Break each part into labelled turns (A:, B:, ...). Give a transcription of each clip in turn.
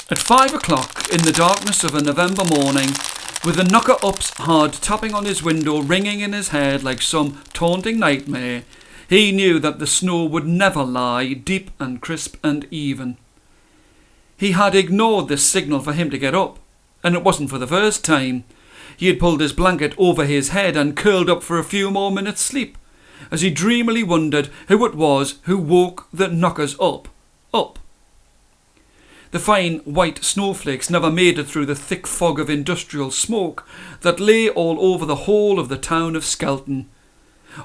A: At 5 o'clock in the darkness of a November morning, with the knocker-up's hard tapping on his window ringing in his head like some taunting nightmare, he knew that the snow would never lie deep and crisp and even. He had ignored this signal for him to get up, and it wasn't for the first time. He had pulled his blanket over his head and curled up for a few more minutes' sleep, as he dreamily wondered who it was who woke the knockers up. The fine white snowflakes never made it through the thick fog of industrial smoke that lay all over the whole of the town of Skelton.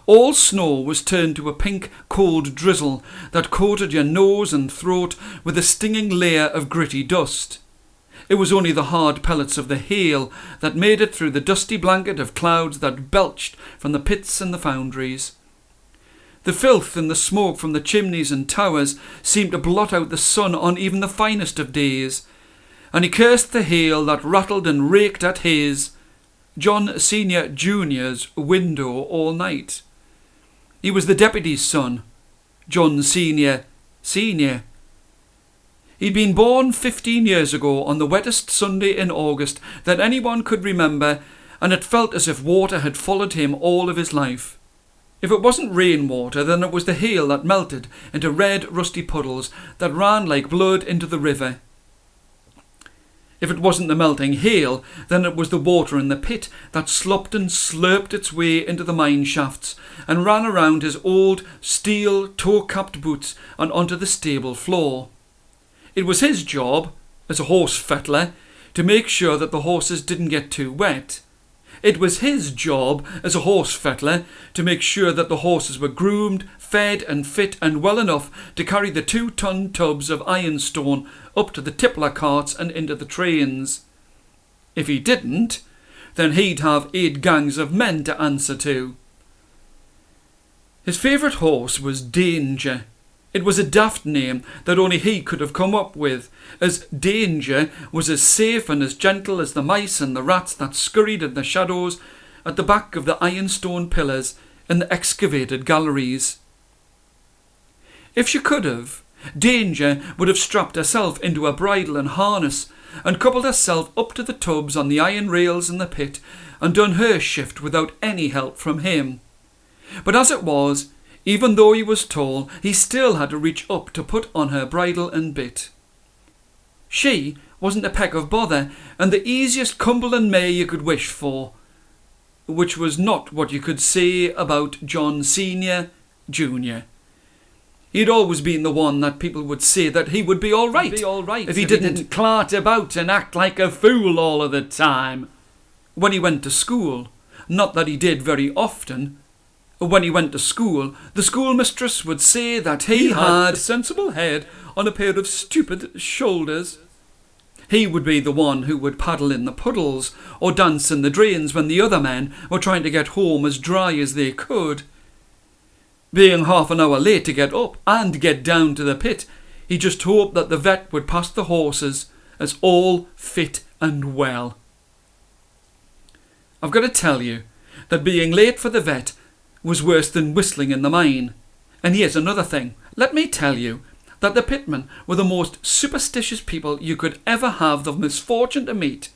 A: All snow was turned to a pink, cold drizzle that coated your nose and throat with a stinging layer of gritty dust. It was only the hard pellets of the hail that made it through the dusty blanket of clouds that belched from the pits and the foundries. The filth and the smoke from the chimneys and towers seemed to blot out the sun on even the finest of days, and he cursed the hail that rattled and raked at his, John Senior Junior's, window all night. He was the deputy's son, John Senior Senior. He'd been born 15 years ago on the wettest Sunday in August that anyone could remember, and it felt as if water had followed him all of his life. If it wasn't rainwater, then it was the hail that melted into red, rusty puddles that ran like blood into the river. If it wasn't the melting hail, then it was the water in the pit that slopped and slurped its way into the mine shafts and ran around his old steel toe-capped boots and onto the stable floor. It was his job, as a horse fettler, to make sure that the horses didn't get too wet. It was his job as a horse fettler to make sure that the horses were groomed, fed and fit and well enough to carry the 2-ton tubs of ironstone up to the tippler carts and into the trains. If he didn't, then he'd have 8 gangs of men to answer to. His favourite horse was Danger. It was a daft name that only he could have come up with, as Danger was as safe and as gentle as the mice and the rats that scurried in the shadows at the back of the ironstone pillars in the excavated galleries. If she could have, Danger would have strapped herself into a bridle and harness and coupled herself up to the tubs on the iron rails in the pit and done her shift without any help from him. But as it was, even though he was tall, he still had to reach up to put on her bridle and bit. She wasn't a peck of bother, and the easiest Cumberland mare you could wish for, which was not what you could say about John Senior Junior. He'd always been the one that people would say that he would be all right if he didn't clart about and act like a fool all of the time. When he went to school, not that he did very often. When he went to school, the schoolmistress would say that he had a sensible head on a pair of stupid shoulders. He would be the one who would paddle in the puddles or dance in the drains when the other men were trying to get home as dry as they could. Being half an hour late to get up and get down to the pit, he just hoped that the vet would pass the horses as all fit and well. I've got to tell you that being late for the vet was worse than whistling in the mine. And here's another thing. Let me tell you that the pitmen were the most superstitious people you could ever have the misfortune to meet.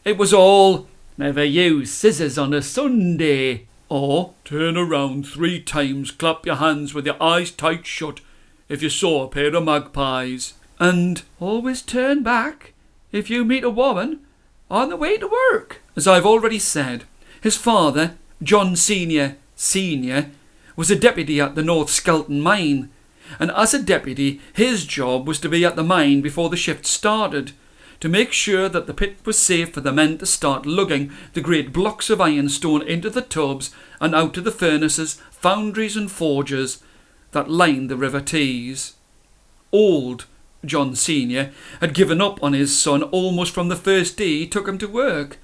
A: It was all, never use scissors on a Sunday, or turn around 3 times, clap your hands with your eyes tight shut if you saw a pair of magpies, and always turn back if you meet a woman on the way to work. As I've already said, his father, John Senior was a deputy at the North Skelton mine, and as a deputy his job was to be at the mine before the shift started, to make sure that the pit was safe for the men to start lugging the great blocks of ironstone into the tubs and out to the furnaces, foundries and forges that lined the River Tees. Old John Senior had given up on his son almost from the first day he took him to work.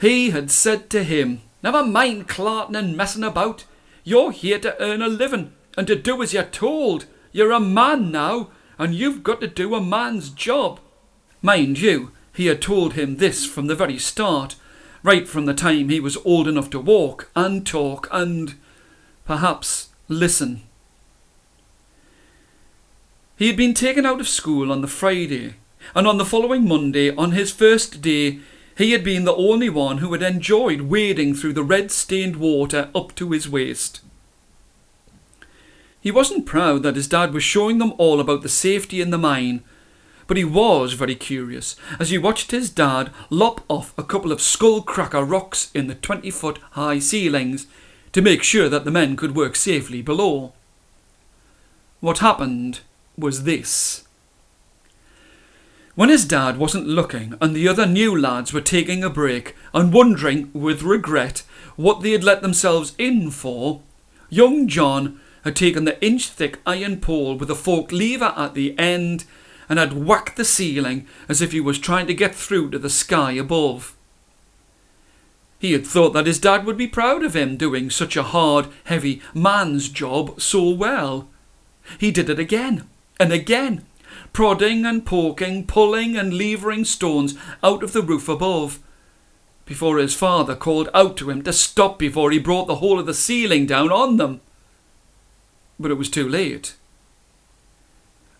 A: He had said to him, "Never mind clarting and messing about. You're here to earn a living and to do as you're told. You're a man now, and you've got to do a man's job." Mind you, he had told him this from the very start, right from the time he was old enough to walk and talk and, perhaps, listen. He had been taken out of school on the Friday, And on the following Monday, on his first day, he had been the only one who had enjoyed wading through the red-stained water up to his waist. He wasn't proud that his dad was showing them all about the safety in the mine, but he was very curious as he watched his dad lop off a couple of skull-cracker rocks in the 20-foot high ceilings to make sure that the men could work safely below. What happened was this. When his dad wasn't looking and the other new lads were taking a break and wondering with regret what they had let themselves in for, young John had taken the inch-thick iron pole with a forked lever at the end and had whacked the ceiling as if he was trying to get through to the sky above. He had thought that his dad would be proud of him doing such a hard, heavy man's job so well. He did it again and again, prodding and poking, pulling and levering stones out of the roof above, before his father called out to him to stop before he brought the whole of the ceiling down on them. But it was too late.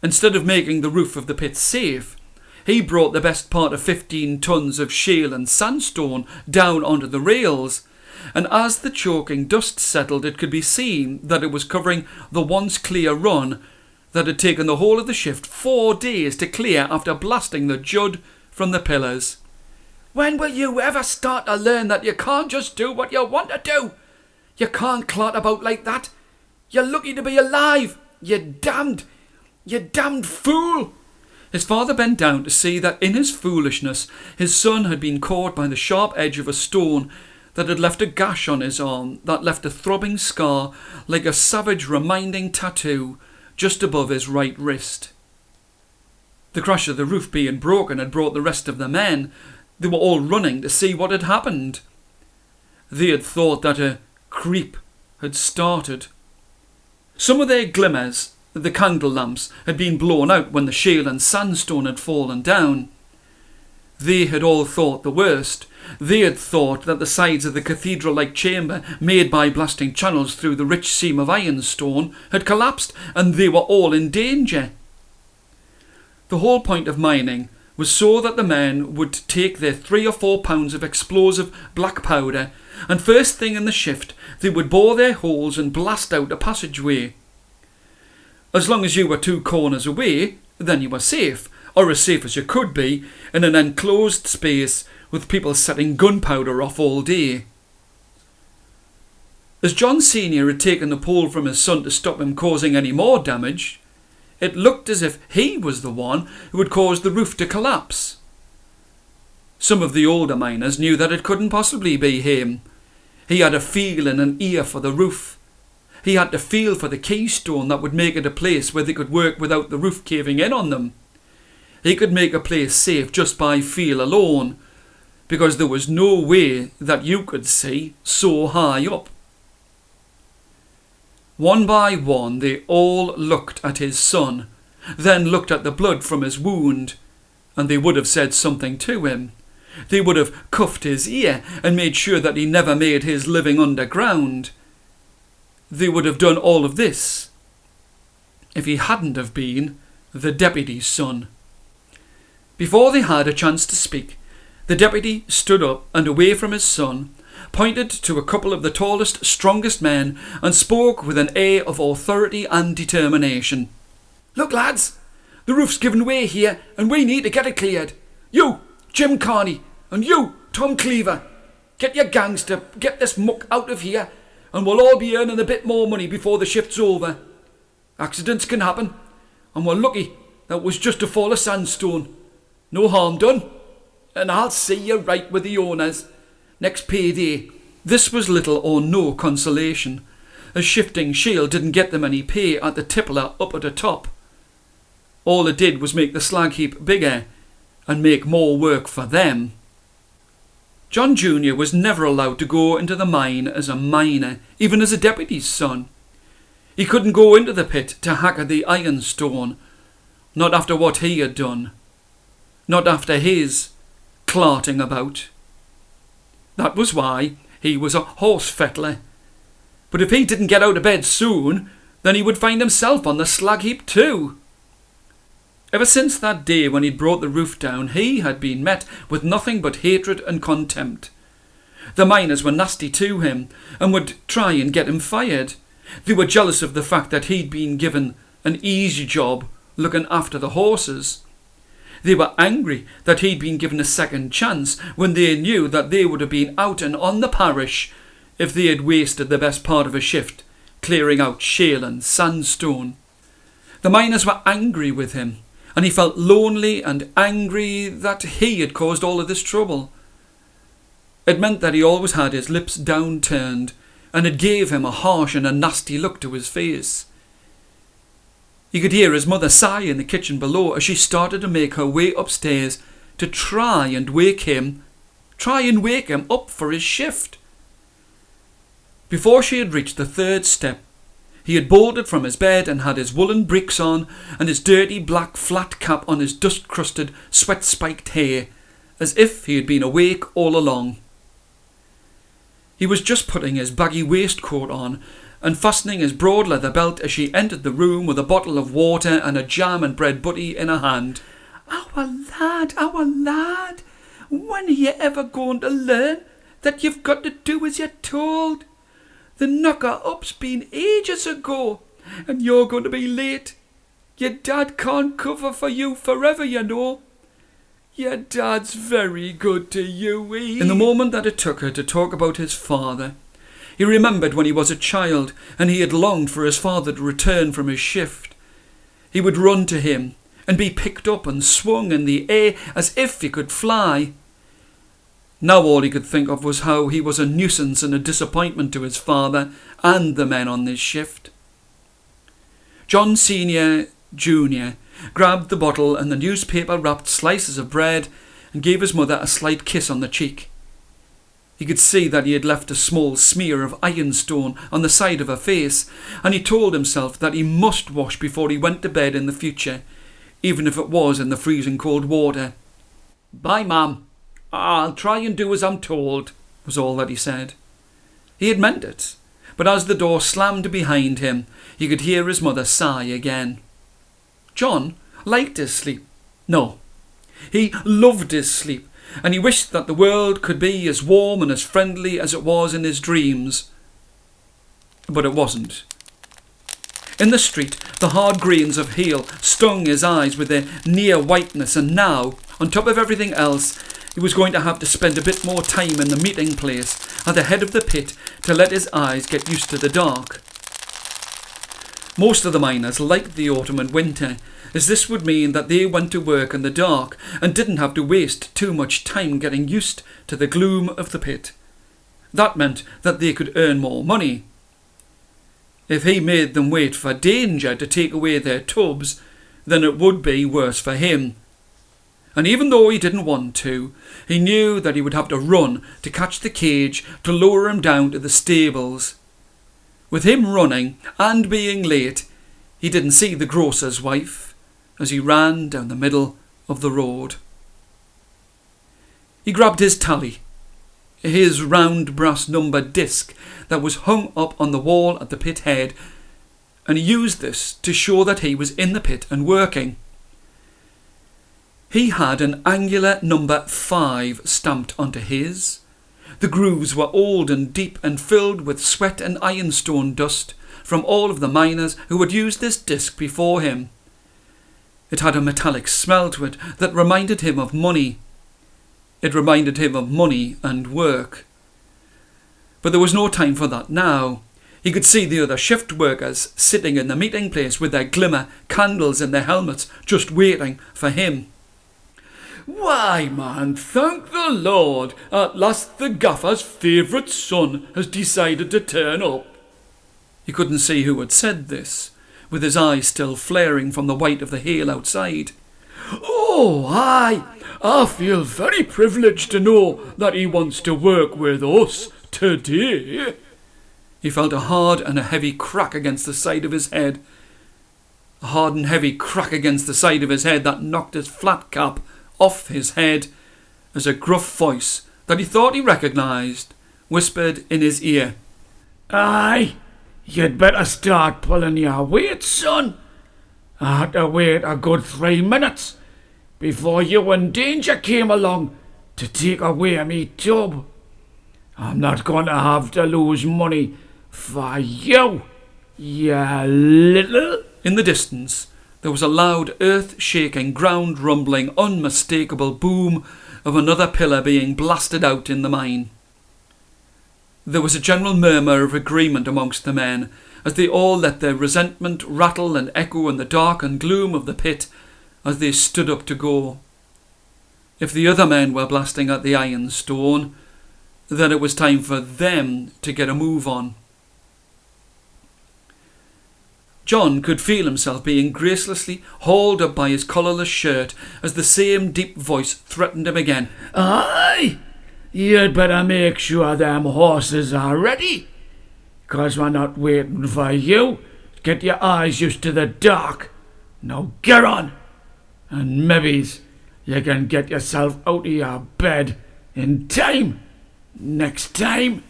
A: Instead of making the roof of the pit safe, he brought the best part of 15 tons of shale and sandstone down onto the rails, and as the choking dust settled it could be seen that it was covering the once clear run that had taken the whole of the shift 4 days to clear after blasting the jud from the pillars. When will you ever start to learn that you can't just do what you want to do? You can't clot about like that. You're lucky to be alive, you damned fool. His father bent down to see that in his foolishness his son had been caught by the sharp edge of a stone that had left a gash on his arm that left a throbbing scar like a savage reminding tattoo just above his right wrist. The crash of the roof being broken had brought the rest of the men. They were all running to see what had happened. They had thought that a creep had started. Some of their glimmers, the candle lamps, had been blown out when the shale and sandstone had fallen down. They had all thought the worst. They had thought that the sides of the cathedral-like chamber, made by blasting channels through the rich seam of ironstone, had collapsed, and they were all in danger. The whole point of mining was so that the men would take their 3 or 4 pounds of explosive black powder, and first thing in the shift they would bore their holes and blast out a passageway. As long as you were 2 corners away, then you were safe, or as safe as you could be, in an enclosed space with people setting gunpowder off all day. As John Sr. had taken the pole from his son to stop him causing any more damage, it looked as if he was the one who had caused the roof to collapse. Some of the older miners knew that it couldn't possibly be him. He had a feel and an ear for the roof. He had to feel for the keystone that would make it a place where they could work without the roof caving in on them. He could make a place safe just by feel alone, because there was no way that you could see so high up. One by one they all looked at his son, then looked at the blood from his wound, and they would have said something to him. They would have cuffed his ear and made sure that he never made his living underground. They would have done all of this if he hadn't have been the deputy's son. Before they had a chance to speak, the deputy stood up and away from his son, pointed to a couple of the tallest, strongest men and spoke with an air of authority and determination. "Look, lads, the roof's given way here and we need to get it cleared. You, Jim Carney, and you, Tom Cleaver, get your gangs to get this muck out of here and we'll all be earning a bit more money before the shift's over. Accidents can happen, and we're lucky that it was just a fall of sandstone. No harm done, and I'll see you right with the owners next payday." This was little or no consolation, as shifting shale didn't get them any pay at the tippler up at the top. All it did was make the slag heap bigger and make more work for them. John Jr. was never allowed to go into the mine as a miner, even as a deputy's son. He couldn't go into the pit to hack at the ironstone, not after what he had done, not after his clarting about. That was why he was a horse fettler. But if he didn't get out of bed soon, then he would find himself on the slag heap too. Ever since that day when he'd brought the roof down, he had been met with nothing but hatred and contempt. The miners were nasty to him and would try and get him fired. They were jealous of the fact that he'd been given an easy job looking after the horses. They were angry that he'd been given a second chance when they knew that they would have been out and on the parish if they had wasted the best part of a shift clearing out shale and sandstone. The miners were angry with him, and he felt lonely and angry that he had caused all of this trouble. It meant that he always had his lips downturned, and it gave him a harsh and a nasty look to his face. He could hear his mother sigh in the kitchen below as she started to make her way upstairs to try and wake him up for his shift. Before she had reached the third step, he had bolted from his bed and had his woolen breeks on and his dirty black flat cap on his dust-crusted, sweat-spiked hair, as if he had been awake all along. He was just putting his baggy waistcoat on and fastening his broad leather belt as she entered the room with a bottle of water and a jam and bread butty in her hand. Our lad, when are you ever going to learn that you've got to do as you're told? The knocker-up's been ages ago, and you're going to be late. Your dad can't cover for you forever, you know. Your dad's very good to you, In the moment that it took her to talk about his father, he remembered when he was a child and he had longed for his father to return from his shift. He would run to him and be picked up and swung in the air as if he could fly. Now all he could think of was how he was a nuisance and a disappointment to his father and the men on this shift. John Senior, Junior, grabbed the bottle and the newspaper-wrapped slices of bread and gave his mother a slight kiss on the cheek. He could see that he had left a small smear of ironstone on the side of her face, and he told himself that he must wash before he went to bed in the future, even if it was in the freezing cold water. "Bye, Mum. I'll try and do as I'm told," was all that he said. He had meant it, but as the door slammed behind him, he could hear his mother sigh again. John liked his sleep. No, he loved his sleep, and he wished that the world could be as warm and as friendly as it was in his dreams. But it wasn't. In the street, the hard grains of hail stung his eyes with their near whiteness, and now, on top of everything else, he was going to have to spend a bit more time in the meeting place at the head of the pit to let his eyes get used to the dark. Most of the miners liked the autumn and winter, as this would mean that they went to work in the dark and didn't have to waste too much time getting used to the gloom of the pit. That meant that they could earn more money. If he made them wait for danger to take away their tubs, then it would be worse for him. And even though he didn't want to, he knew that he would have to run to catch the cage to lower him down to the stables. With him running and being late, he didn't see the grocer's wife as he ran down the middle of the road. He grabbed his tally, his round brass number disc that was hung up on the wall at the pit head, and he used this to show that he was in the pit and working. He had an angular number 5 stamped onto his. The grooves were old and deep and filled with sweat and ironstone dust from all of the miners who had used this disc before him. It had a metallic smell to it that reminded him of money. It reminded him of money and work. But there was no time for that now. He could see the other shift workers sitting in the meeting place with their glimmer candles in their helmets, just waiting for him. "Why, man, thank the Lord, at last the gaffer's favourite son has decided to turn up." He couldn't see who had said this, with his eyes still flaring from the white of the hail outside. "Oh, aye, I feel very privileged to know that he wants to work with us today." He felt a hard and a heavy crack against the side of his head. A hard and heavy crack against the side of his head that knocked his flat cap off his head as a gruff voice that he thought he recognised whispered in his ear, "Aye, you'd better start pulling your weight, son.
B: I had to wait a good 3 minutes before you and Danger came along to take away me tub. I'm not going to have to lose money for you, you little...
A: In the distance, there was a loud, earth-shaking, ground-rumbling, unmistakable boom of another pillar being blasted out in the mine. There was a general murmur of agreement amongst the men, as they all let their resentment rattle and echo in the dark and gloom of the pit as they stood up to go. If the other men were blasting at the iron stone, then it was time for them to get a move on. John could feel himself being gracelessly hauled up by his collarless shirt as the same deep voice threatened him again.
B: Aye, you'd better make sure them horses are ready, 'cause we're not waiting for you. Get your eyes used to the dark. Now get on, and maybe you can get yourself out of your bed in time next time.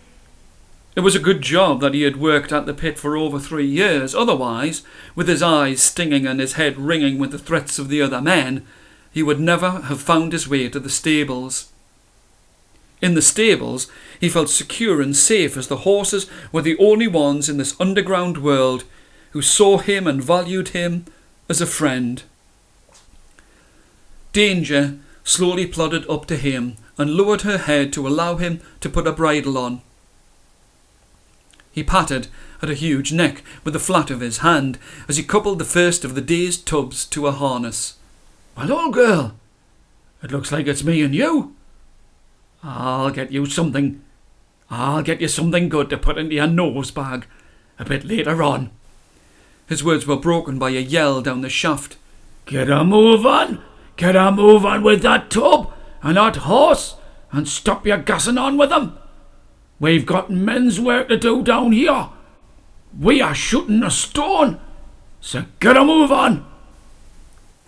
A: It was a good job that he had worked at the pit for over 3 years. Otherwise, with his eyes stinging and his head ringing with the threats of the other men, he would never have found his way to the stables. In the stables, he felt secure and safe, as the horses were the only ones in this underground world who saw him and valued him as a friend. Danger slowly plodded up to him and lowered her head to allow him to put a bridle on. He patted at a huge neck with the flat of his hand as he coupled the first of the day's tubs to a harness.
B: Well, old girl, it looks like it's me and you. I'll get you something good to put into your nose bag a bit later on.
A: His words were broken by a yell down the shaft.
B: Get a move on with that tub and that horse, and stop your gassing on with them. We've got men's work to do down here. We are shooting a stone, so get a move on.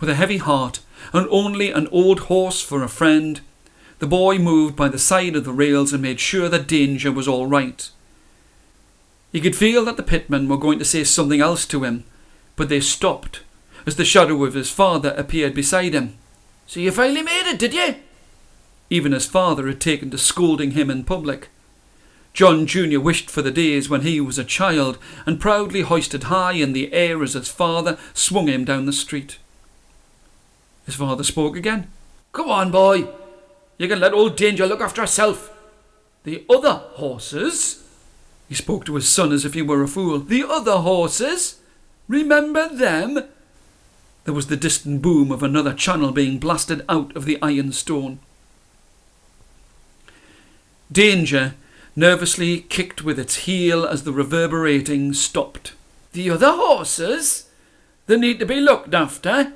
A: With a heavy heart and only an old horse for a friend, the boy moved by the side of the rails and made sure that Danger was all right. He could feel that the pitmen were going to say something else to him, but they stopped as the shadow of his father appeared beside him.
B: So you finally made it, did you?
A: Even his father had taken to scolding him in public. John Jr. wished for the days when he was a child and proudly hoisted high in the air as his father swung him down the street. His father spoke again.
B: Come on, boy. You can let old Danger look after herself. The other horses...
A: He spoke to his son as if he were a fool.
B: The other horses? Remember them?
A: There was the distant boom of another channel being blasted out of the iron stone. Danger nervously kicked with its heel as the reverberating stopped.
B: The other horses? They need to be looked after.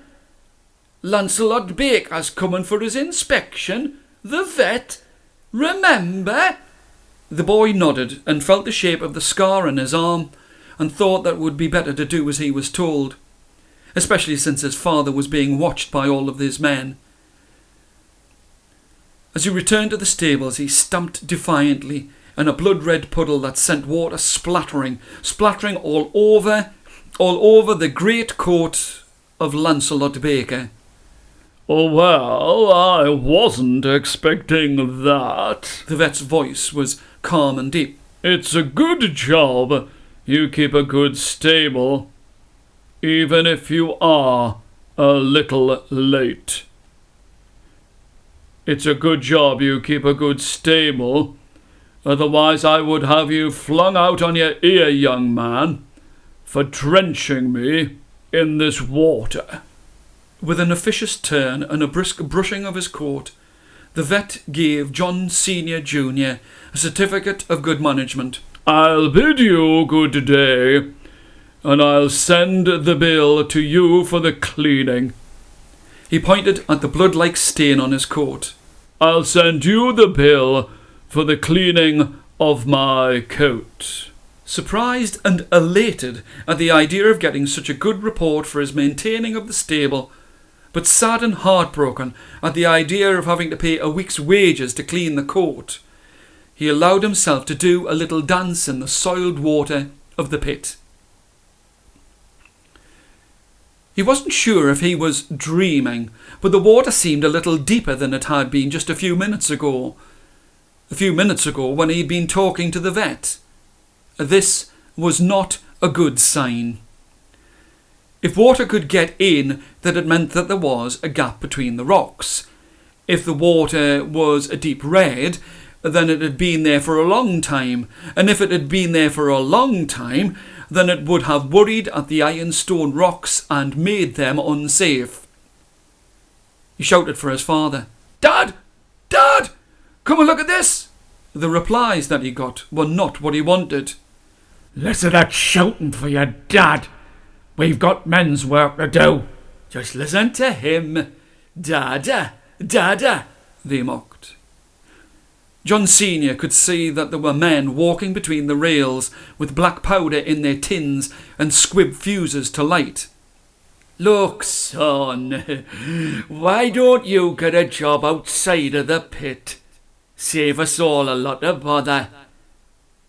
B: Lancelot Baker's coming for his inspection. The vet. Remember?
A: The boy nodded and felt the shape of the scar on his arm and thought that it would be better to do as he was told, especially since his father was being watched by all of these men. As he returned to the stables, he stamped defiantly in a blood-red puddle that sent water splattering all over the great coat of Lancelot Baker.
B: Oh, well, I wasn't expecting that.
A: The vet's voice was calm and deep.
B: It's a good job you keep a good stable, even if you are a little late. It's a good job you keep a good stable, otherwise I would have you flung out on your ear, young man, for drenching me in this water.
A: With an officious turn and a brisk brushing of his coat, the vet gave John Senior Jr. a certificate of good management.
B: I'll bid you good day, and I'll send the bill to you for the cleaning.
A: He pointed at the blood-like stain on his coat.
B: I'll send you the bill for the cleaning of my coat.
A: Surprised and elated at the idea of getting such a good report for his maintaining of the stable, but sad and heartbroken at the idea of having to pay a week's wages to clean the coat, he allowed himself to do a little dance in the soiled water of the pit. He wasn't sure if he was dreaming, but the water seemed a little deeper than it had been just a few minutes ago. A few minutes ago when he'd been talking to the vet. This was not a good sign. If water could get in, then it meant that there was a gap between the rocks. If the water was a deep red, then it had been there for a long time, and if it had been there for a long time, then it would have worried at the ironstone rocks and made them unsafe. He shouted for his father. "Dad! Dad! Come and look at this!" The replies that he got were not what he wanted.
B: Less of that shouting for your dad. We've got men's work to do.
A: "Just listen to him. Dada, Dada," they mocked. John Senior could see that there were men walking between the rails with black powder in their tins and squib fuses to light. "Look, son, why don't you get a job outside of the pit? Save us all a lot of bother.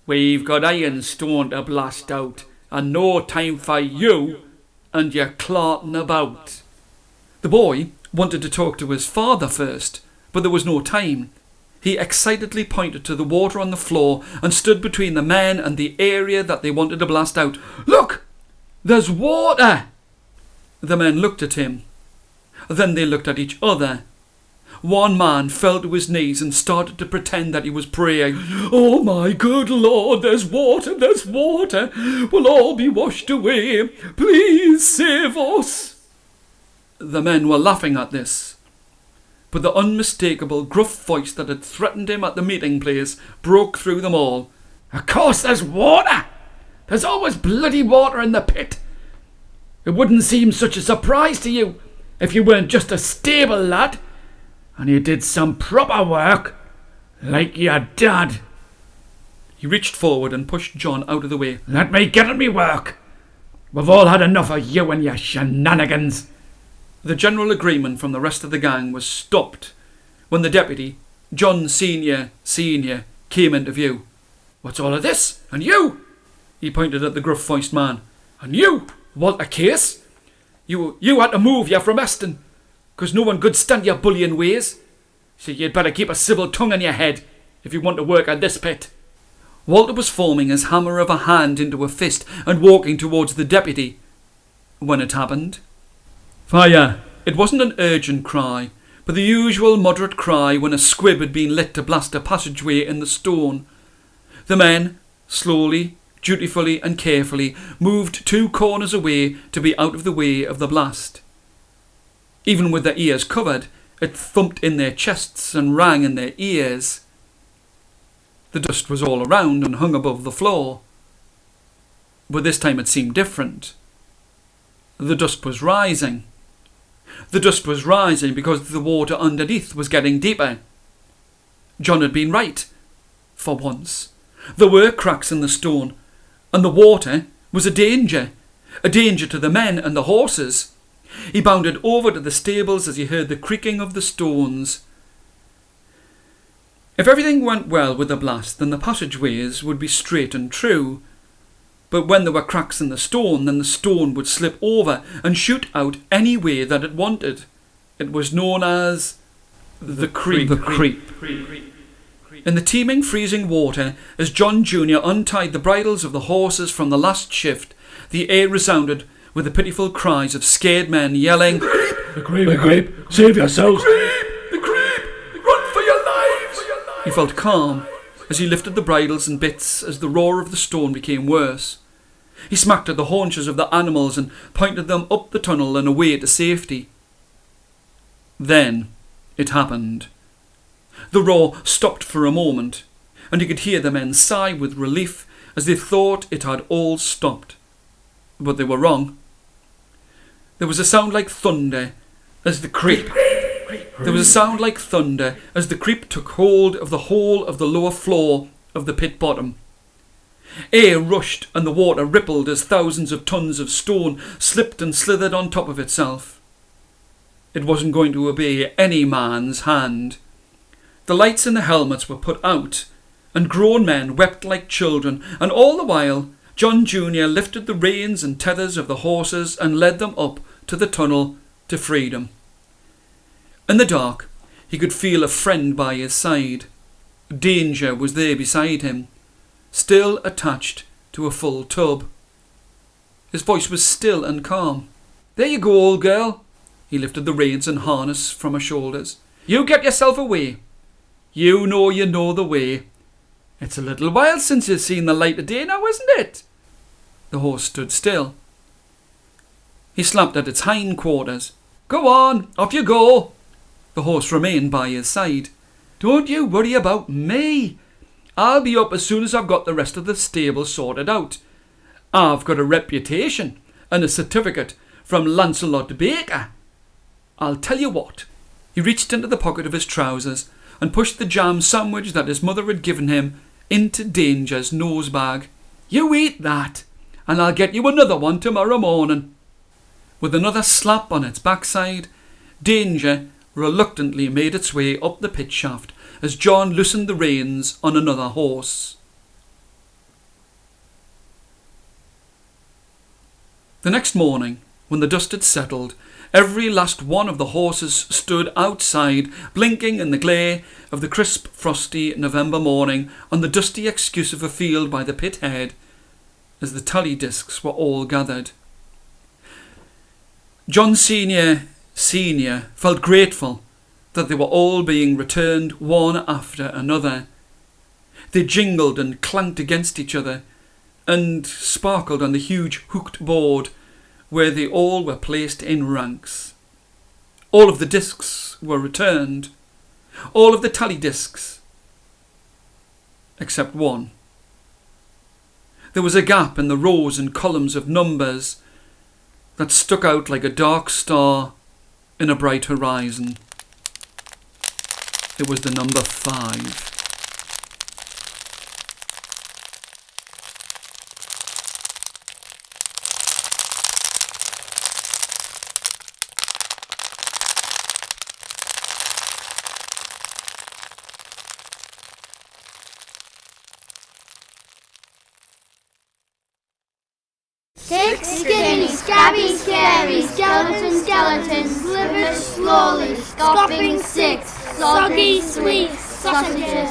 A: We've got ironstone to blast out, and no time for you and your clarting about." The boy wanted to talk to his father first, but there was no time. He excitedly pointed to the water on the floor and stood between the men and the area that they wanted to blast out. "Look! There's water!" The men looked at him. Then they looked at each other. One man fell to his knees and started to pretend that he was praying. "Oh my good Lord, there's water, there's water. We'll all be washed away. Please save us." The men were laughing at this. But the unmistakable gruff voice that had threatened him at the meeting place broke through them all.
B: "Of course there's water. There's always bloody water in the pit. It wouldn't seem such a surprise to you if you weren't just a stable lad and you did some proper work like your dad."
A: He reached forward and pushed John out of the way.
B: "Let me get on me work. We've all had enough of you and your shenanigans."
A: The general agreement from the rest of the gang was stopped when the deputy, John Senior, came into view. "What's all of this? And you?" He pointed at the gruff-voiced man. "And you, Walter Case? You had to move you from Eston, 'cause no one could stand your bullying ways. So you'd better keep a civil tongue in your head if you want to work at this pit." Walter was forming his hammer of a hand into a fist and walking towards the deputy when it happened. Fire! It wasn't an urgent cry, but the usual moderate cry when a squib had been lit to blast a passageway in the stone. The men, slowly, dutifully and carefully, moved 2 corners away to be out of the way of the blast. Even with their ears covered, it thumped in their chests and rang in their ears. The dust was all around and hung above the floor. But this time it seemed different. The dust was rising. The dust was rising because the water underneath was getting deeper. John had been right. For once. There were cracks in the stone, and the water was a danger to the men and the horses. He bounded over to the stables as he heard the creaking of the stones. If everything went well with the blast, then the passageways would be straight and true. But when there were cracks in the stone, then the stone would slip over and shoot out any way that it wanted. It was known as the creep. In the teeming, freezing water, as John Jr. untied the bridles of the horses from the last shift, the air resounded with the pitiful cries of scared men yelling,
B: The creep! Save yourselves!
A: The creep! Run for your lives! He felt calm as he lifted the bridles and bits as the roar of the stone became worse. He smacked at the haunches of the animals and pointed them up the tunnel and away to safety. Then it happened. The roar stopped for a moment, and he could hear the men sigh with relief as they thought it had all stopped. But they were wrong. There was a sound like thunder as the creep took hold of the whole of the lower floor of the pit bottom. Air rushed and the water rippled as thousands of tons of stone slipped and slithered on top of itself. It wasn't going to obey any man's hand. The lights in the helmets were put out, and grown men wept like children, and all the while John Jr. lifted the reins and tethers of the horses and led them up to the tunnel to freedom. In the dark, he could feel a friend by his side. Danger was there beside him, still attached to a full tub. His voice was still and calm. "There you go, old girl." He lifted the reins and harness from her shoulders. "You get yourself away. You know the way. It's a little while since you've seen the light of day now, isn't it?" The horse stood still. He slapped at its hind quarters. "Go on, off you go." The horse remained by his side. "Don't you worry about me. I'll be up as soon as I've got the rest of the stable sorted out. I've got a reputation and a certificate from Lancelot Baker. I'll tell you what." He reached into the pocket of his trousers and pushed the jam sandwich that his mother had given him into Danger's nose bag. "You eat that, and I'll get you another one tomorrow morning." With another slap on its backside, Danger reluctantly made its way up the pit shaft as John loosened the reins on another horse. The next morning, when the dust had settled, every last one of the horses stood outside, blinking in the glare of the crisp, frosty November morning on the dusty excuse of a field by the pit head, as the tally discs were all gathered. John Senior felt grateful that they were all being returned one after another. They jingled and clanked against each other and sparkled on the huge hooked board where they all were placed in ranks. All of the discs were returned, all of the tally discs, except one. There was a gap in the rows and columns of numbers that stuck out like a dark star in a bright horizon. It was the number 5.
C: Six skinny, scabby, scary, skeletons, delivered slowly, scoffing 6 soggy, sweet sausages.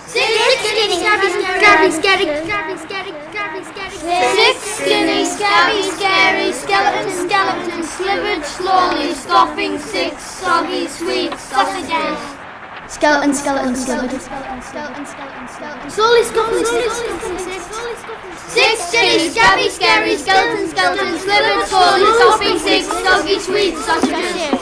C: Six skinny, scabby, Six skinny, scabby, scary, skeletons, slivered slowly, scoffing 6 soggy, sweet sausages.
D: Skeleton, slivered.
C: Slowly scoffing 6. Six skinny, scabby, scary, skeletons, slivered slowly, scoffing 6 soggy, sweet sausages.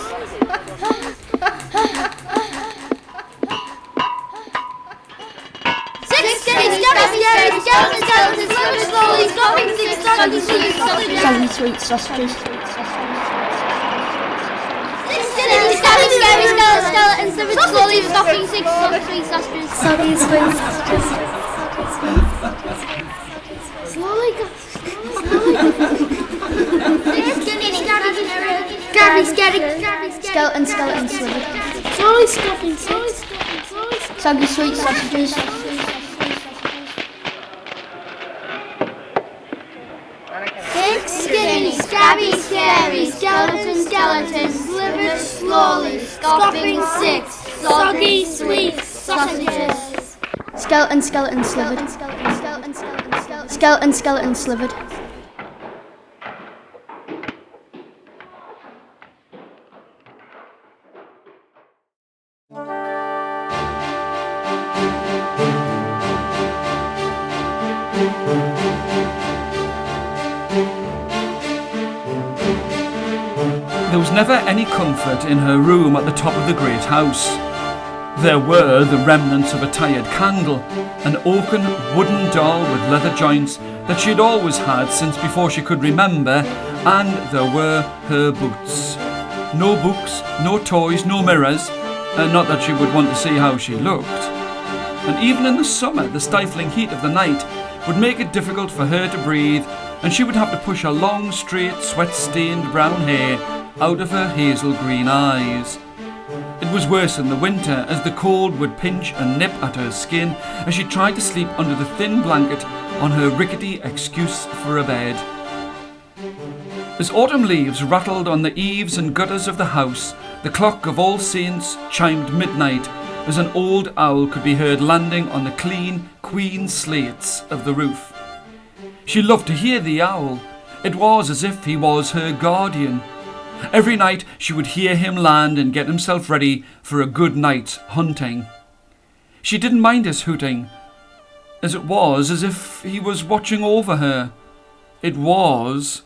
C: Six skinny, scabby, scary, skeletons, slivered slowly, scoffing 6 soggy, sweet sausages.
D: Soggy, sweet sausages.
C: Six skinny, scabby, scary, skeletons, slivered slowly, scoffing 6 soggy, sweet sausages.
D: Soggy, sweet sausages.
C: Slowly go. Skinny, scabby,
D: Skeleton, slivered.
C: slowly scoffing,
D: Soggy, sweet sausages.
C: Six skinny, scabby, scary, skeletons, delivered slowly, scoffing 6 soggy, sweet sausages.
D: Skeleton, slivered. Skeleton, slivered.
A: There was never any comfort in her room at the top of the great house. There were the remnants of a tired candle, an oaken wooden doll with leather joints that she had always had since before she could remember, and there were her boots. No books, no toys, no mirrors, not that she would want to see how she looked. And even in the summer, the stifling heat of the night would make it difficult for her to breathe, and she would have to push her long, straight, sweat-stained brown hair out of her hazel green eyes. It was worse in the winter, as the cold would pinch and nip at her skin as she tried to sleep under the thin blanket on her rickety excuse for a bed. As autumn leaves rattled on the eaves and gutters of the house, the clock of All Saints chimed midnight as an old owl could be heard landing on the clean queen slates of the roof. She loved to hear the owl. It was as if he was her guardian. Every night she would hear him land and get himself ready for a good night's hunting. She didn't mind his hooting, as it was as if he was watching over her. It was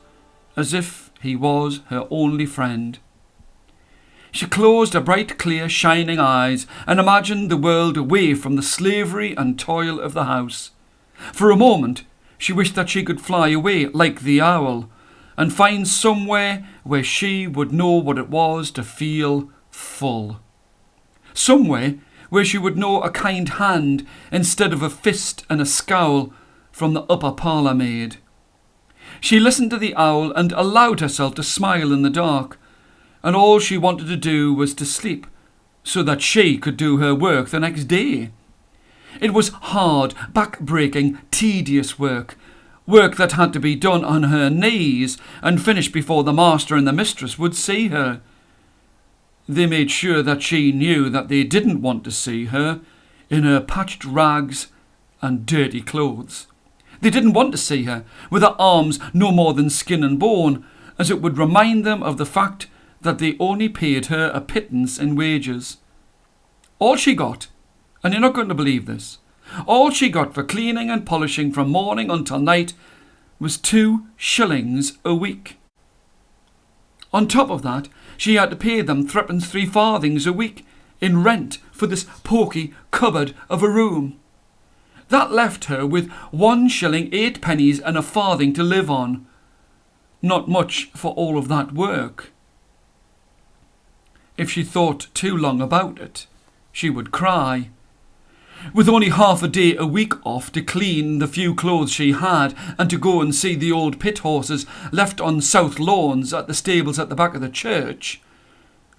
A: as if he was her only friend. She closed her bright, clear, shining eyes and imagined the world away from the slavery and toil of the house. For a moment, she wished that she could fly away like the owl and find somewhere where she would know what it was to feel full. Somewhere where she would know a kind hand instead of a fist and a scowl from the upper parlour maid. She listened to the owl and allowed herself to smile in the dark, and all she wanted to do was to sleep so that she could do her work the next day. It was hard, back-breaking, tedious work that had to be done on her knees and finished before the master and the mistress would see her. They made sure that she knew that they didn't want to see her in her patched rags and dirty clothes. They didn't want to see her with her arms no more than skin and bone, as it would remind them of the fact that they only paid her a pittance in wages. All she got, and you're not going to believe this, all she got for cleaning and polishing from morning until night was 2 shillings a week. On top of that, she had to pay them 3 farthings a week in rent for this poky cupboard of a room. That left her with 1 shilling 8 pennies and a farthing to live on. Not much for all of that work. If she thought too long about it, she would cry. With only half a day a week off to clean the few clothes she had and to go and see the old pit horses left on south lawns at the stables at the back of the church,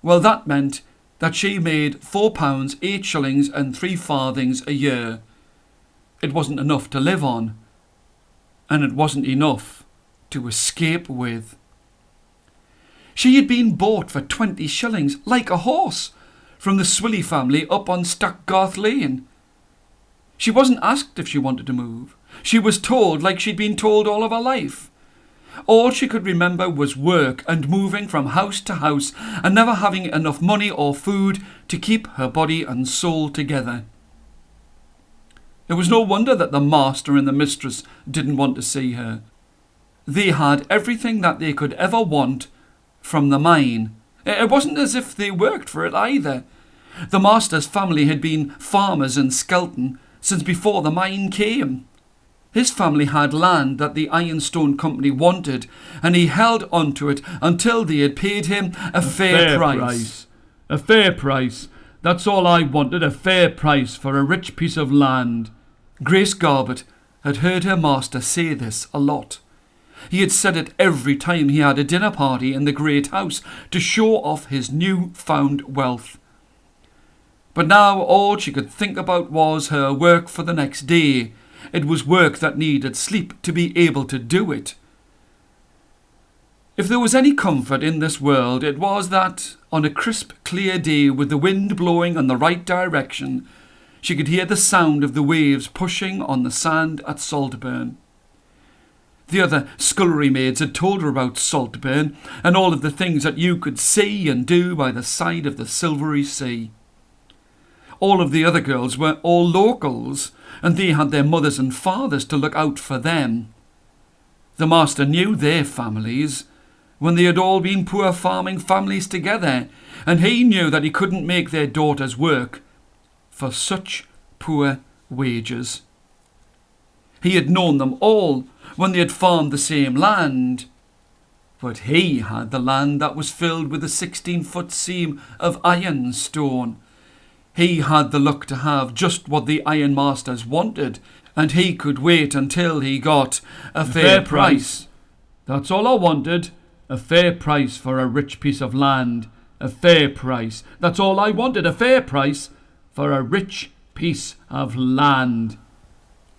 A: well, that meant that she made £4, 8 shillings and 3 farthings a year. It wasn't enough to live on, and it wasn't enough to escape with. She had been bought for 20 shillings, like a horse, from the Swilly family up on Stackgarth Lane. She wasn't asked if she wanted to move. She was told like she'd been told all of her life. All she could remember was work and moving from house to house and never having enough money or food to keep her body and soul together. It was no wonder that the master and the mistress didn't want to see her. They had everything that they could ever want from the mine. It wasn't as if they worked for it either. The master's family had been farmers in Skelton since before the mine came. His family had land that the Ironstone Company wanted, and he held on to it until they had paid him a fair price.
B: A fair price. That's all I wanted, a fair price for a rich piece of land.
A: Grace Garbutt had heard her master say this a lot. He had said it every time he had a dinner party in the great house to show off his new-found wealth. But now all she could think about was her work for the next day. It was work that needed sleep to be able to do it. If there was any comfort in this world, it was that, on a crisp, clear day with the wind blowing in the right direction, she could hear the sound of the waves pushing on the sand at Saltburn. The other scullery maids had told her about Saltburn and all of the things that you could see and do by the side of the silvery sea. All of the other girls were all locals, and they had their mothers and fathers to look out for them. The master knew their families, when they had all been poor farming families together, and he knew that he couldn't make their daughters work for such poor wages. He had known them all when they had farmed the same land, but he had the land that was filled with a 16-foot seam of ironstone. He had the luck to have just what the ironmasters wanted, and he could wait until he got a fair price.
B: That's all I wanted, a fair price for a rich piece of land. A fair price. That's all I wanted, a fair price for a rich piece of land.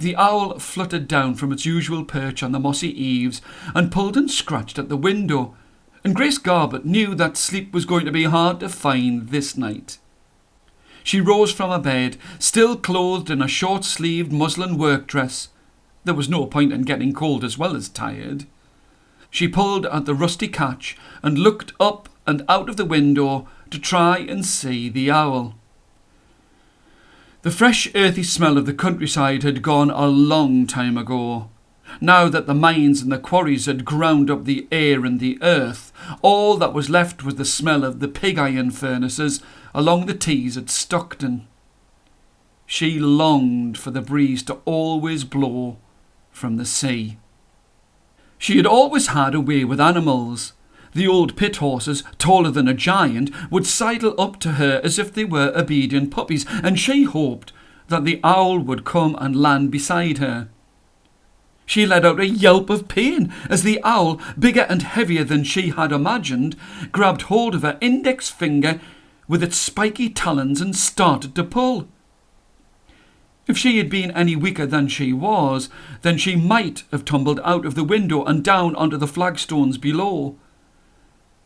A: The owl fluttered down from its usual perch on the mossy eaves and pulled and scratched at the window, and Grace Garbutt knew that sleep was going to be hard to find this night. She rose from her bed, still clothed in a short-sleeved muslin work dress. There was no point in getting cold as well as tired. She pulled at the rusty catch and looked up and out of the window to try and see the owl. The fresh, earthy smell of the countryside had gone a long time ago. Now that the mines and the quarries had ground up the air and the earth, all that was left was the smell of the pig iron furnaces along the Tees at Stockton. She longed for the breeze to always blow from the sea. She had always had a way with animals. The old pit horses, taller than a giant, would sidle up to her as if they were obedient puppies, and she hoped that the owl would come and land beside her. She let out a yelp of pain as the owl, bigger and heavier than she had imagined, grabbed hold of her index finger with its spiky talons and started to pull. If she had been any weaker than she was, then she might have tumbled out of the window and down onto the flagstones below.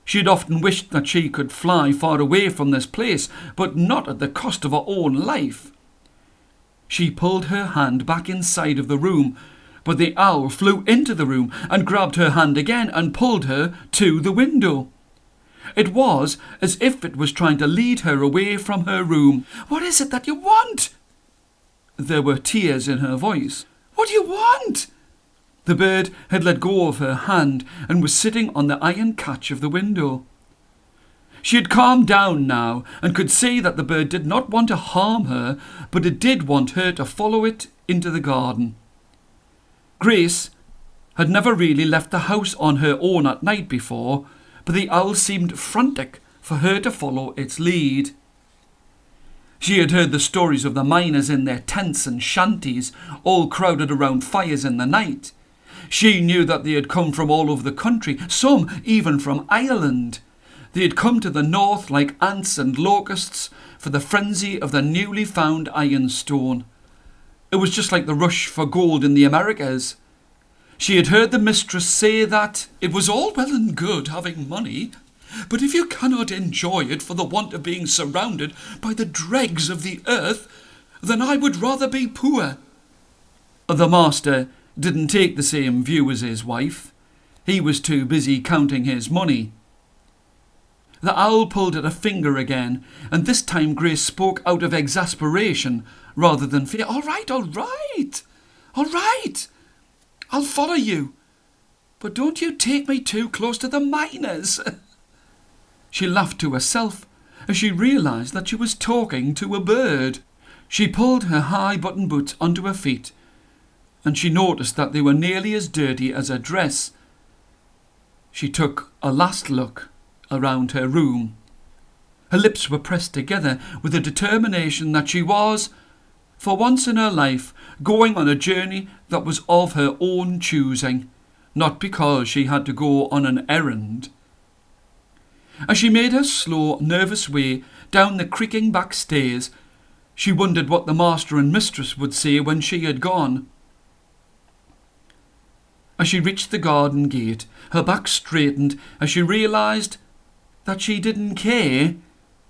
A: She had often wished that she could fly far away from this place, but not at the cost of her own life. She pulled her hand back inside of the room, but the owl flew into the room and grabbed her hand again and pulled her to the window. It was as if it was trying to lead her away from her room. "What is it that you want?" There were tears in her voice. "What do you want?" The bird had let go of her hand and was sitting on the iron catch of the window. She had calmed down now and could see that the bird did not want to harm her, but it did want her to follow it into the garden. Grace had never really left the house on her own at night before, but the owl seemed frantic for her to follow its lead. She had heard the stories of the miners in their tents and shanties, all crowded around fires in the night. She knew that they had come from all over the country, some even from Ireland. They had come to the north like ants and locusts for the frenzy of the newly found ironstone. It was just like the rush for gold in the Americas. She had heard the mistress say that it was all well and good having money, but if you cannot enjoy it for the want of being surrounded by the dregs of the earth, then I would rather be poor. The master didn't take the same view as his wife. He was too busy counting his money. The owl pulled at a finger again, and this time Grace spoke out of exasperation rather than fear. All right. I'll follow you. But don't you take me too close to the miners." She laughed to herself as she realised that she was talking to a bird. She pulled her high button boots onto her feet, and she noticed that they were nearly as dirty as her dress. She took a last look around her room. Her lips were pressed together with a determination that she was, for once in her life, going on a journey that was of her own choosing, not because she had to go on an errand. As she made her slow, nervous way down the creaking back stairs, she wondered what the master and mistress would say when she had gone. As she reached the garden gate, her back straightened as she realised that she didn't care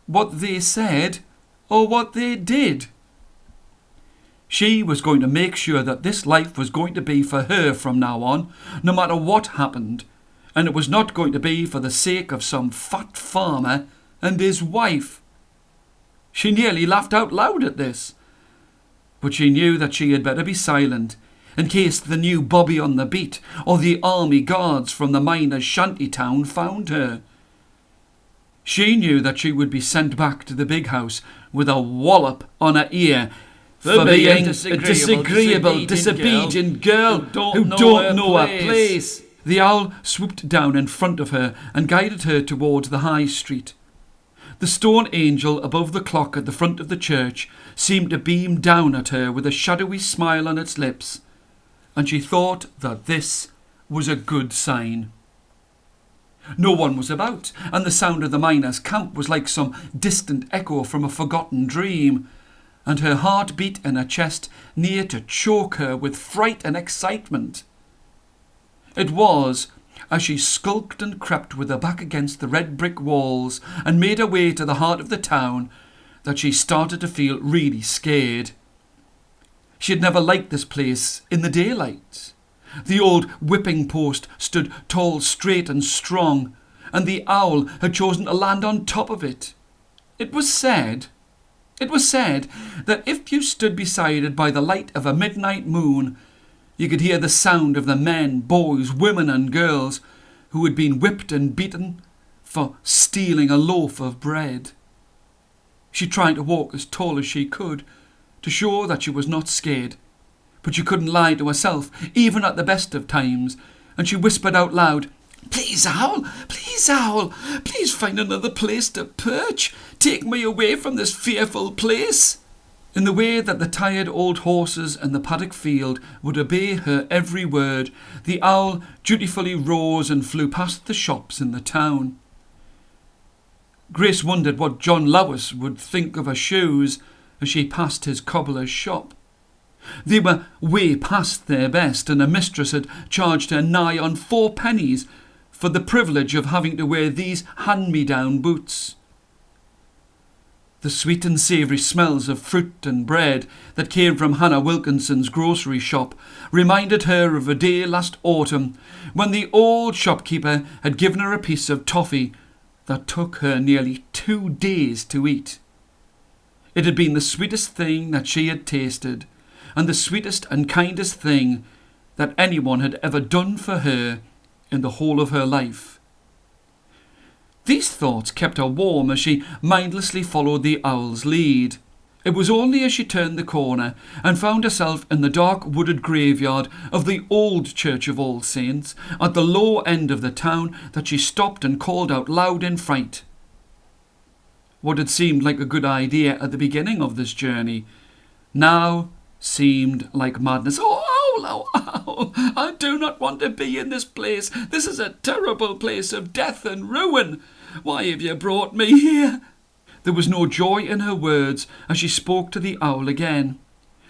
A: what they said or what they did. She was going to make sure that this life was going to be for her from now on, no matter what happened, and it was not going to be for the sake of some fat farmer and his wife. She nearly laughed out loud at this, but she knew that she had better be silent in case the new Bobby on the beat or the army guards from the miners' shanty town found her. She knew that she would be sent back to the big house with a wallop on her ear for being a disagreeable, disobedient girl who don't know her place. The owl swooped down in front of her and guided her towards the high street. The stone angel above the clock at the front of the church seemed to beam down at her with a shadowy smile on its lips, and she thought that this was a good sign. No one was about, and the sound of the miners' camp was like some distant echo from a forgotten dream. and her heart beat in her chest near to choke her with fright and excitement. It was as she skulked and crept with her back against the red brick walls and made her way to the heart of the town that she started to feel really scared. She had never liked this place in the daylight. The old whipping post stood tall, straight and strong, and the owl had chosen to land on top of it. It was said that if you stood beside it by the light of a midnight moon, you could hear the sound of the men, boys, women and girls who had been whipped and beaten for stealing a loaf of bread. She tried to walk as tall as she could to show that she was not scared, but she couldn't lie to herself, even at the best of times, and she whispered out loud, "Please, Owl, please find another place to perch. Take me away from this fearful place." In the way that the tired old horses in the paddock field would obey her every word, the owl dutifully rose and flew past the shops in the town. Grace wondered what John Lewis would think of her shoes as she passed his cobbler's shop. They were way past their best, and her mistress had charged her nigh on 4 pennies for the privilege of having to wear these hand-me-down boots. The sweet and savoury smells of fruit and bread that came from Hannah Wilkinson's grocery shop reminded her of a day last autumn when the old shopkeeper had given her a piece of toffee that took her nearly 2 days to eat. It had been the sweetest thing that she had tasted, and the sweetest and kindest thing that anyone had ever done for her in the whole of her life. These thoughts kept her warm as she mindlessly followed the owl's lead. It was only as she turned the corner and found herself in the dark wooded graveyard of the old Church of All Saints at the low end of the town that she stopped and called out loud in fright. What had seemed like a good idea at the beginning of this journey now seemed like madness. "Oh, owl, oh, owl, I do not want to be in this place. This is a terrible place of death and ruin. Why have you brought me here?" There was no joy in her words as she spoke to the owl again.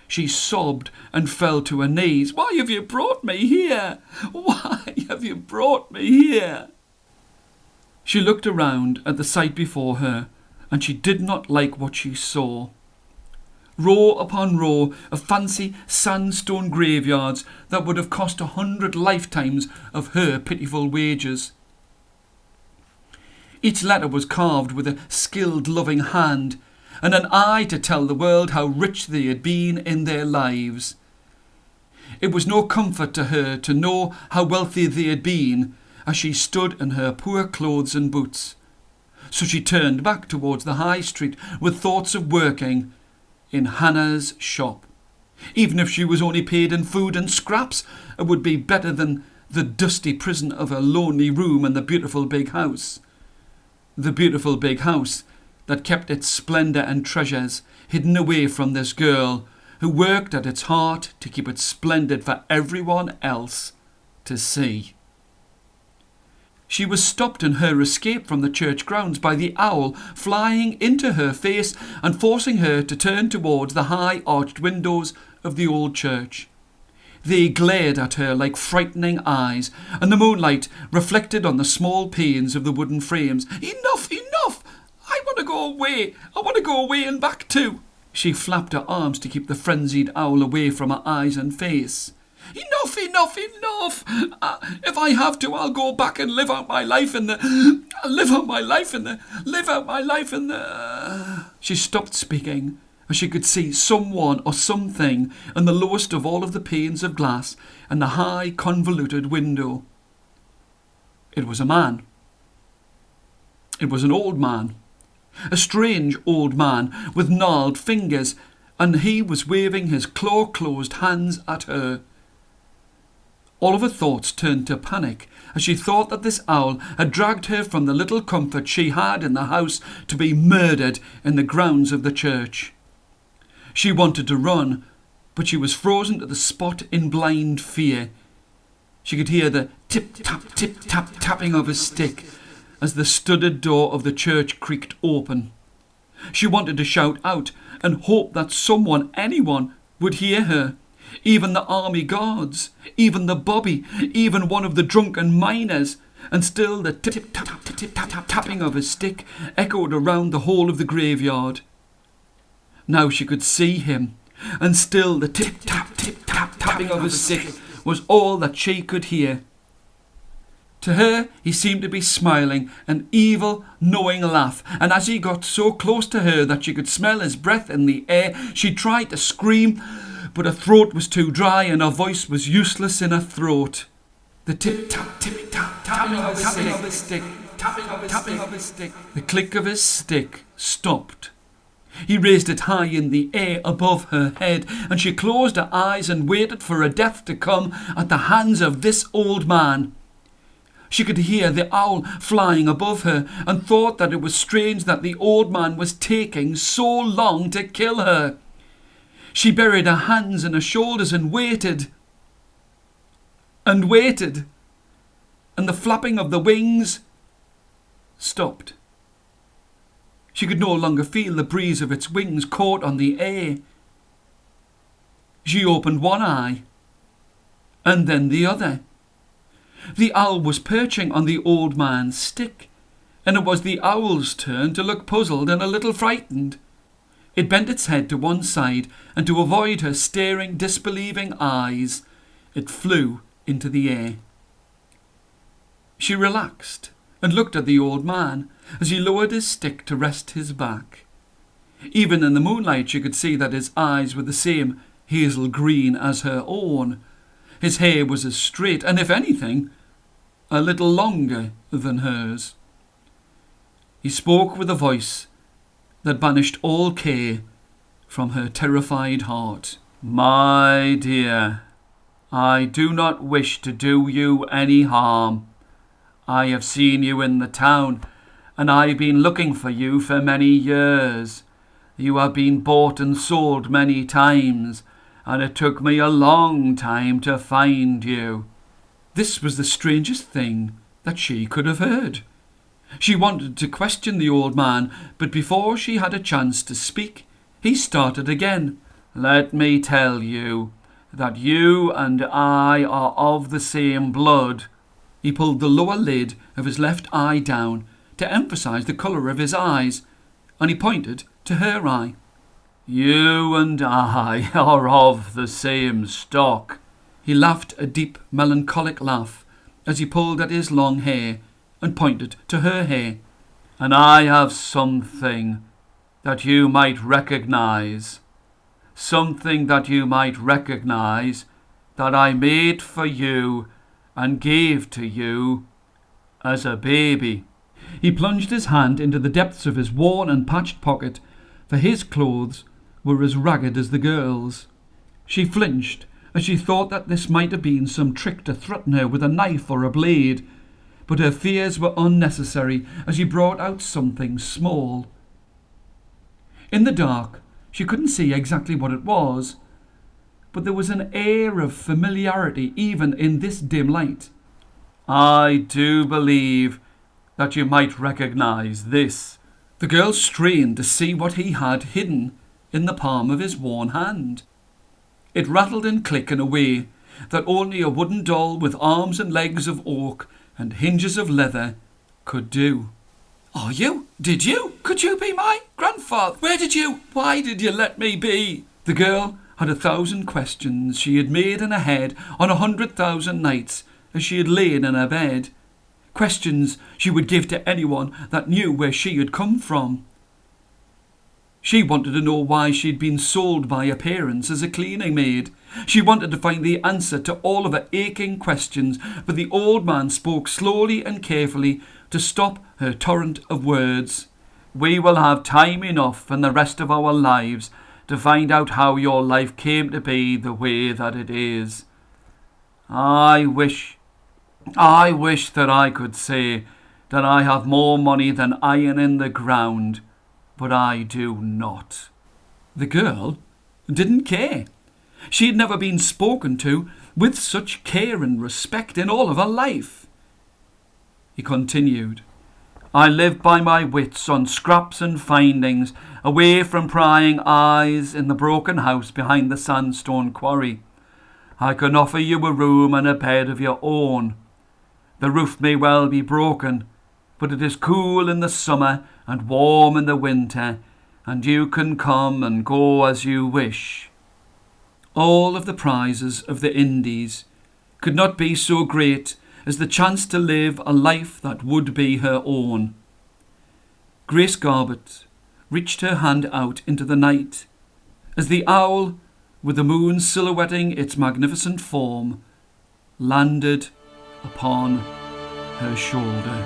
A: She sobbed and fell to her knees. "Why have you brought me here? Why have you brought me here?" She looked around at the sight before her, and she did not like what she saw. Row upon row of fancy sandstone graveyards that would have cost 100 lifetimes of her pitiful wages. Each letter was carved with a skilled, loving hand, and an eye to tell the world how rich they had been in their lives. It was no comfort to her to know how wealthy they had been as she stood in her poor clothes and boots. So she turned back towards the high street with thoughts of working in Hannah's shop. Even if she was only paid in food and scraps, it would be better than the dusty prison of her lonely room in the beautiful big house. The beautiful big house that kept its splendour and treasures hidden away from this girl who worked at its heart to keep it splendid for everyone else to see. She was stopped in her escape from the church grounds by the owl flying into her face and forcing her to turn towards the high arched windows of the old church. They glared at her like frightening eyes, and the moonlight reflected on the small panes of the wooden frames. "Enough, enough! I want to go away! I want to go away and back too!" She flapped her arms to keep the frenzied owl away from her eyes and face. "Enough, enough, enough! If I have to, I'll go back and live out my life in the... She stopped speaking as she could see someone or something in the lowest of all of the panes of glass and the high convoluted window. It was a man. It was an old man. A strange old man with gnarled fingers, and he was waving his claw-closed hands at her. All of her thoughts turned to panic as she thought that this owl had dragged her from the little comfort she had in the house to be murdered in the grounds of the church. She wanted to run, but she was frozen to the spot in blind fear. She could hear the tip-tap tapping of his stick as the studded door of the church creaked open. She wanted to shout out and hoped that anyone would hear her. Even the army guards, even the bobby, even one of the drunken miners, and still the tip-tap-tapping of his stick echoed around the whole of the graveyard. Now she could see him, and still the tip-tap-tapping of his stick was all that she could hear. To her, he seemed to be smiling an evil, knowing laugh, and as he got so close to her that she could smell his breath in the air, she tried to scream, but her throat was too dry and her voice was useless in her throat. The tip-tap-tapping of his stick, tapping of his stick. The click of his stick stopped. He raised it high in the air above her head, and she closed her eyes and waited for a death to come at the hands of this old man. She could hear the owl flying above her and thought that it was strange that the old man was taking so long to kill her. She buried her hands in her shoulders and waited. And waited. And the flapping of the wings stopped. She could no longer feel the breeze of its wings caught on the air. She opened one eye, and then the other. The owl was perching on the old man's stick, and it was the owl's turn to look puzzled and a little frightened. It bent its head to one side, and to avoid her staring, disbelieving eyes, it flew into the air. She relaxed and looked at the old man as he lowered his stick to rest his back. Even in the moonlight she could see that his eyes were the same hazel green as her own. His hair was as straight, and if anything, a little longer than hers. He spoke with a voice that banished all care from her terrified heart. "My dear, I do not wish to do you any harm. I have seen you in the town, and I've been looking for you for many years. You have been bought and sold many times, and it took me a long time to find you." This was the strangest thing that she could have heard. She wanted to question the old man, but before she had a chance to speak, he started again. "Let me tell you that you and I are of the same blood." He pulled the lower lid of his left eye down to emphasize the colour of his eyes, and he pointed to her eye. "You and I are of the same stock." He laughed a deep, melancholic laugh as he pulled at his long hair and pointed to her hair. "And I have something that you might recognize. Something that you might recognize that I made for you and gave to you as a baby." He plunged his hand into the depths of his worn and patched pocket, for his clothes were as ragged as the girl's. She flinched as she thought that this might have been some trick to threaten her with a knife or a blade, but her fears were unnecessary as he brought out something small. In the dark, she couldn't see exactly what it was, but there was an air of familiarity even in this dim light. "I do believe that you might recognize this." The girl strained to see what he had hidden in the palm of his worn hand. It rattled and clicked in a way that only a wooden doll with arms and legs of oak and hinges of leather could do. "Are you? Did you? Could you be my grandfather? Where did you? Why did you let me be?" The girl had 1,000 questions she had made in her head on 100,000 nights as she had lain in her bed. Questions she would give to anyone that knew where she had come from. She wanted to know why she'd been sold by her parents as a cleaning maid. She wanted to find the answer to all of her aching questions, but the old man spoke slowly and carefully to stop her torrent of words. "We will have time enough in the rest of our lives to find out how your life came to be the way that it is. I wish that I could say that I have more money than iron in the ground, but I do not." The girl didn't care. She had never been spoken to with such care and respect in all of her life. He continued, "I live by my wits on scraps and findings, away from prying eyes in the broken house behind the sandstone quarry. I can offer you a room and a bed of your own. The roof may well be broken, but it is cool in the summer and warm in the winter, and you can come and go as you wish. All of the prizes of the Indies could not be so great as the chance to live a life that would be her own. Grace Garbutt reached her hand out into the night as the owl, with the moon silhouetting its magnificent form, landed upon her shoulder.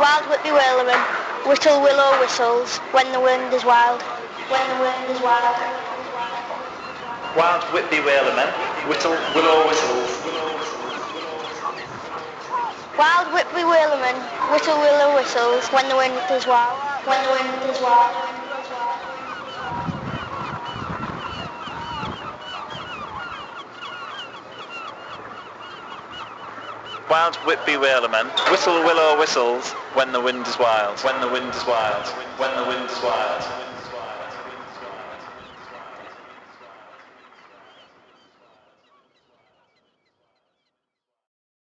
D: Wild Whitby whalermen, whistle willow whistles when the wind is wild. When the wind is wild.
E: Wild Whitby whalermen, whistle willow whistles.
D: Wild Whitby whalermen, whistle willow whistles when the wind is wild. When the wind is wild.
E: Wild Whitby whalermen, whistle willow whistles when the wind is wild. When the wind is wild. When the wind is wild.